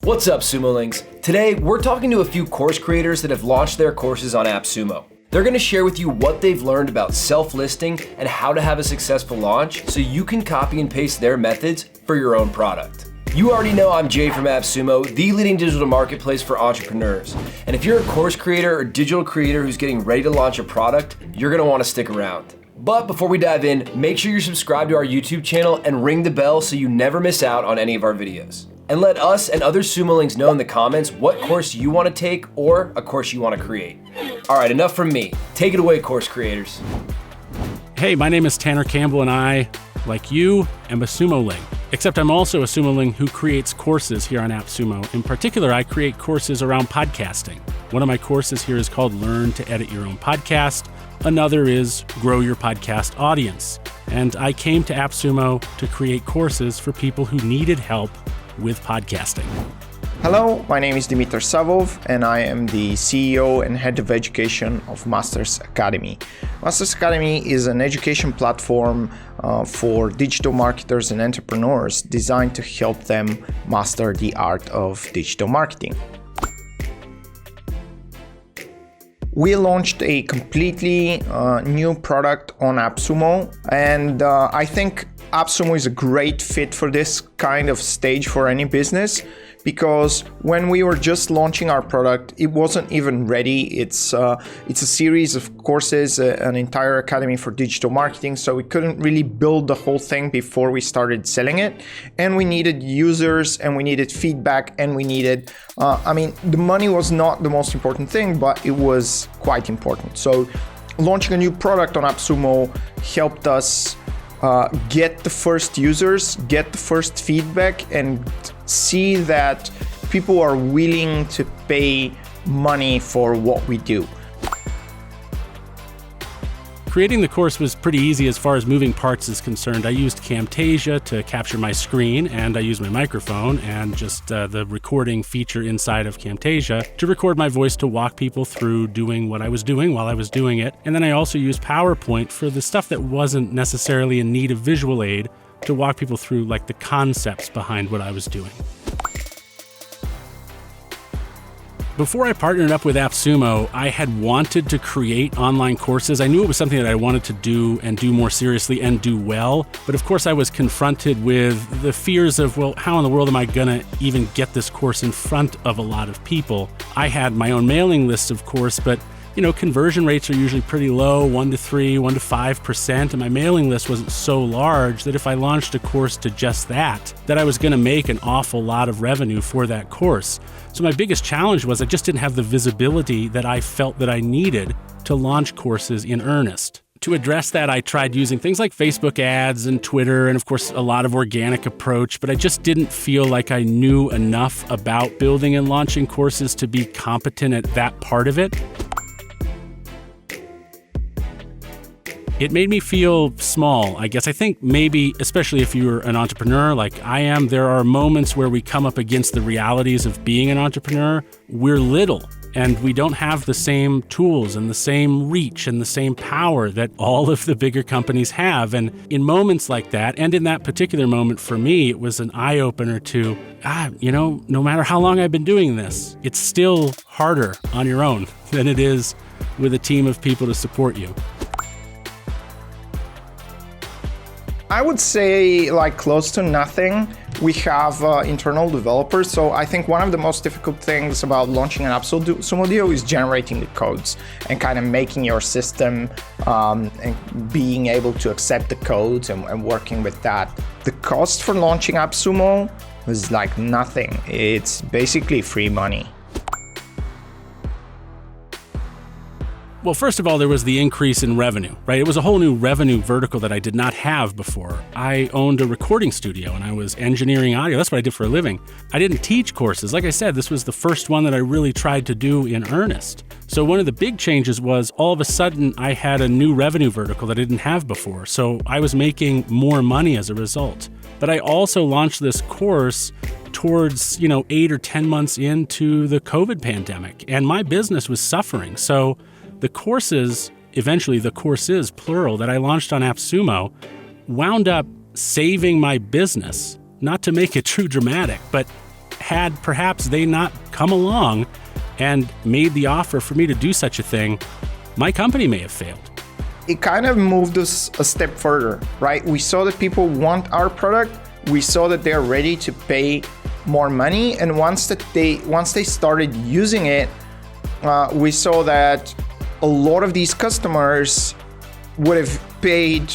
What's up, Sumolings? Today, we're talking to a few course creators that have launched their courses on AppSumo. They're gonna share with you what they've learned about self-listing and how to have a successful launch so you can copy and paste their methods for your own product. You already know I'm Jay from AppSumo, the leading digital marketplace for entrepreneurs. And if you're a course creator or digital creator who's getting ready to launch a product, you're gonna wanna stick around. But before we dive in, make sure you're subscribed to our YouTube channel and ring the bell so you never miss out on any of our videos. And let us and other Sumolings know in the comments what course you want to take or a course you want to create. All right, enough from me. Take it away, course creators. Hey, my name is Tanner Campbell and I, like you, am a Sumoling. Except I'm also a Sumoling who creates courses here on AppSumo. In particular, I create courses around podcasting. One of my courses here is called Learn to Edit Your Own Podcast. Another is Grow Your Podcast Audience. And I came to AppSumo to create courses for people who needed help with podcasting. Hello, my name is Dimitar Savov and I am the CEO and Head of Education of Masters Academy. Masters Academy is an education platform for digital marketers and entrepreneurs designed to help them master the art of digital marketing. We launched a completely new product on AppSumo, and I think AppSumo is a great fit for this kind of stage for any business, because when we were just launching our product, it wasn't even ready. It's a series of courses, an entire academy for digital marketing, so we couldn't really build the whole thing before we started selling it. And we needed users, and we needed feedback, and we needed, the money was not the most important thing, but it was quite important. So launching a new product on AppSumo helped us get the first users, get the first feedback, and see that people are willing to pay money for what we do. Creating the course was pretty easy as far as moving parts is concerned. I used Camtasia to capture my screen, and I used my microphone and just the recording feature inside of Camtasia to record my voice to walk people through doing what I was doing while I was doing it. And then I also used PowerPoint for the stuff that wasn't necessarily in need of visual aid to walk people through like the concepts behind what I was doing. Before I partnered up with AppSumo, I had wanted to create online courses. I knew it was something that I wanted to do and do more seriously and do well. But of course, I was confronted with the fears of, well, how in the world am I gonna even get this course in front of a lot of people? I had my own mailing list, of course, but conversion rates are usually pretty low, 1 to 3, 1 to 5%, and my mailing list wasn't so large that if I launched a course to just that I was gonna make an awful lot of revenue for that course. So my biggest challenge was I just didn't have the visibility that I felt that I needed to launch courses in earnest. To address that, I tried using things like Facebook ads and Twitter and, of course, a lot of organic approach, but I just didn't feel like I knew enough about building and launching courses to be competent at that part of it. It made me feel small, I guess. I think maybe, especially if you're an entrepreneur like I am, there are moments where we come up against the realities of being an entrepreneur. We're little, and we don't have the same tools and the same reach and the same power that all of the bigger companies have. And in moments like that, and in that particular moment for me, it was an eye-opener to, no matter how long I've been doing this, it's still harder on your own than it is with a team of people to support you. I would say close to nothing. We have internal developers, so I think one of the most difficult things about launching an AppSumo deal is generating the codes and kind of making your system and being able to accept the codes and working with that. The cost for launching AppSumo was nothing. It's basically free money. Well, first of all, there was the increase in revenue, right? It was a whole new revenue vertical that I did not have before. I owned a recording studio and I was engineering audio. That's what I did for a living. I didn't teach courses. Like I said, this was the first one that I really tried to do in earnest. So one of the big changes was all of a sudden I had a new revenue vertical that I didn't have before. So I was making more money as a result. But I also launched this course towards, 8 or 10 months into the COVID pandemic, and my business was suffering. So the courses, eventually the courses, plural, that I launched on AppSumo wound up saving my business, not to make it too dramatic, but had perhaps they not come along and made the offer for me to do such a thing, my company may have failed. It kind of moved us a step further, right? We saw that people want our product. We saw that they're ready to pay more money. And once they started using it, we saw that a lot of these customers would have paid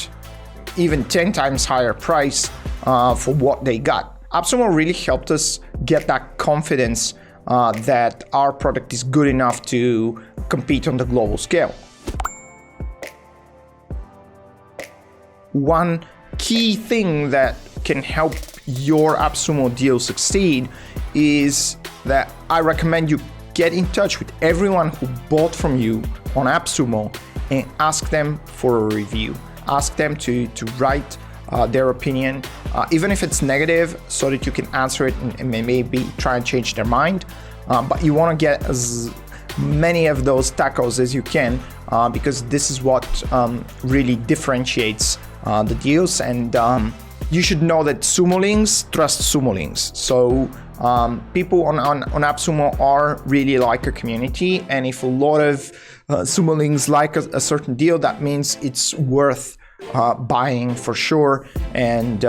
even 10 times higher price for what they got. AppSumo really helped us get that confidence that our product is good enough to compete on the global scale. One key thing that can help your AppSumo deal succeed is that I recommend you get in touch with everyone who bought from you on AppSumo and ask them for a review. Ask them to write their opinion, even if it's negative, so that you can answer it and maybe try and change their mind. But you want to get as many of those tacos as you can, because this is what really differentiates the deals. And you should know that Sumolings trust Sumolings. So people on AppSumo are really like a community, and if a lot of Sumolings like a certain deal, that means it's worth buying for sure, and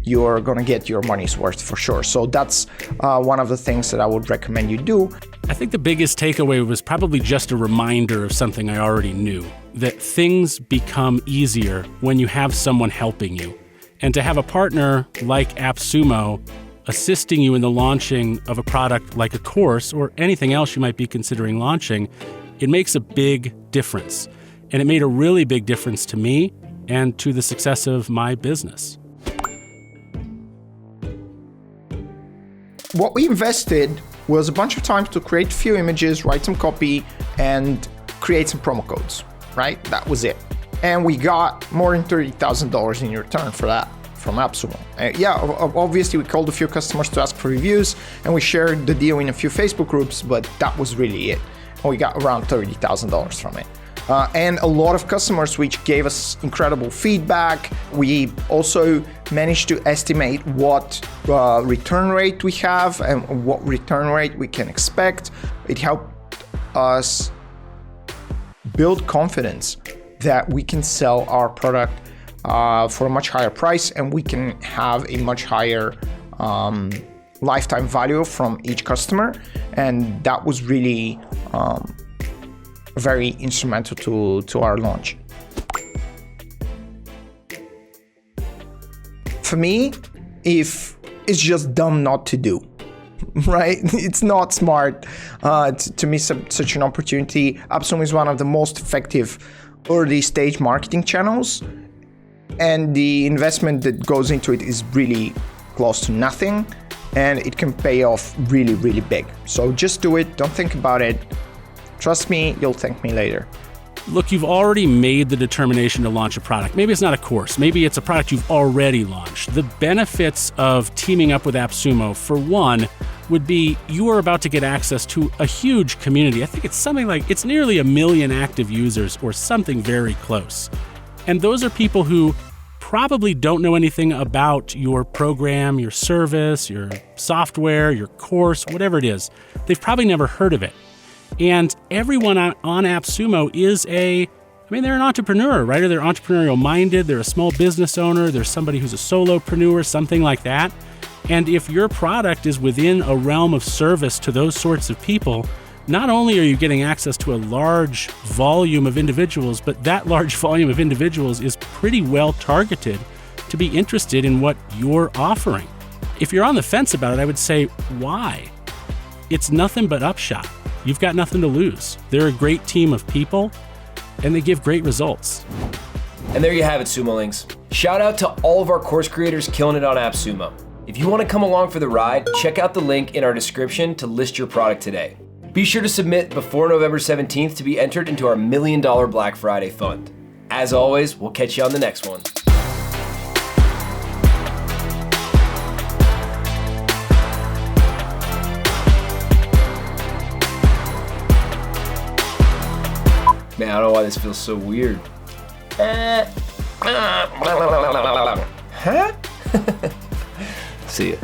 you're gonna get your money's worth for sure. So that's one of the things that I would recommend you do. I think the biggest takeaway was probably just a reminder of something I already knew, that things become easier when you have someone helping you. And to have a partner like AppSumo assisting you in the launching of a product like a course or anything else you might be considering launching, it makes a big difference. And it made a really big difference to me and to the success of my business. What we invested was a bunch of time to create a few images, write some copy, and create some promo codes, right? That was it. And we got more than $30,000 in return for that from AppSumo. Obviously we called a few customers to ask for reviews, and we shared the deal in a few Facebook groups, but that was really it. And we got around $30,000 from it. And a lot of customers which gave us incredible feedback. We also managed to estimate what return rate we have and what return rate we can expect. It helped us build confidence that we can sell our product for a much higher price, and we can have a much higher lifetime value from each customer. And that was really very instrumental to our launch. For me, if it's just dumb not to do, right? It's not smart to miss such an opportunity. AppSumo is one of the most effective early stage marketing channels, and the investment that goes into it is really close to nothing, and it can pay off really, really big. So just do it. Don't think about it. Trust me, you'll thank me later. Look, you've already made the determination to launch a product. Maybe it's not a course. Maybe it's a product you've already launched. The benefits of teaming up with AppSumo, for one, would be you are about to get access to a huge community. I think it's nearly 1 million active users or something very close. And those are people who probably don't know anything about your program, your service, your software, your course, whatever it is. They've probably never heard of it. And everyone on AppSumo they're an entrepreneur, right? Or they're entrepreneurial minded, they're a small business owner, they're somebody who's a solopreneur, something like that. And if your product is within a realm of service to those sorts of people, not only are you getting access to a large volume of individuals, but that large volume of individuals is pretty well targeted to be interested in what you're offering. If you're on the fence about it, I would say, why? It's nothing but upshot. You've got nothing to lose. They're a great team of people, and they give great results. And there you have it, Sumolings. Shout out to all of our course creators killing it on AppSumo. If you want to come along for the ride, check out the link in our description to list your product today. Be sure to submit before November 17th to be entered into our $1 million Black Friday fund. As always, we'll catch you on the next one. Man, I don't know why this feels so weird. Huh? See ya.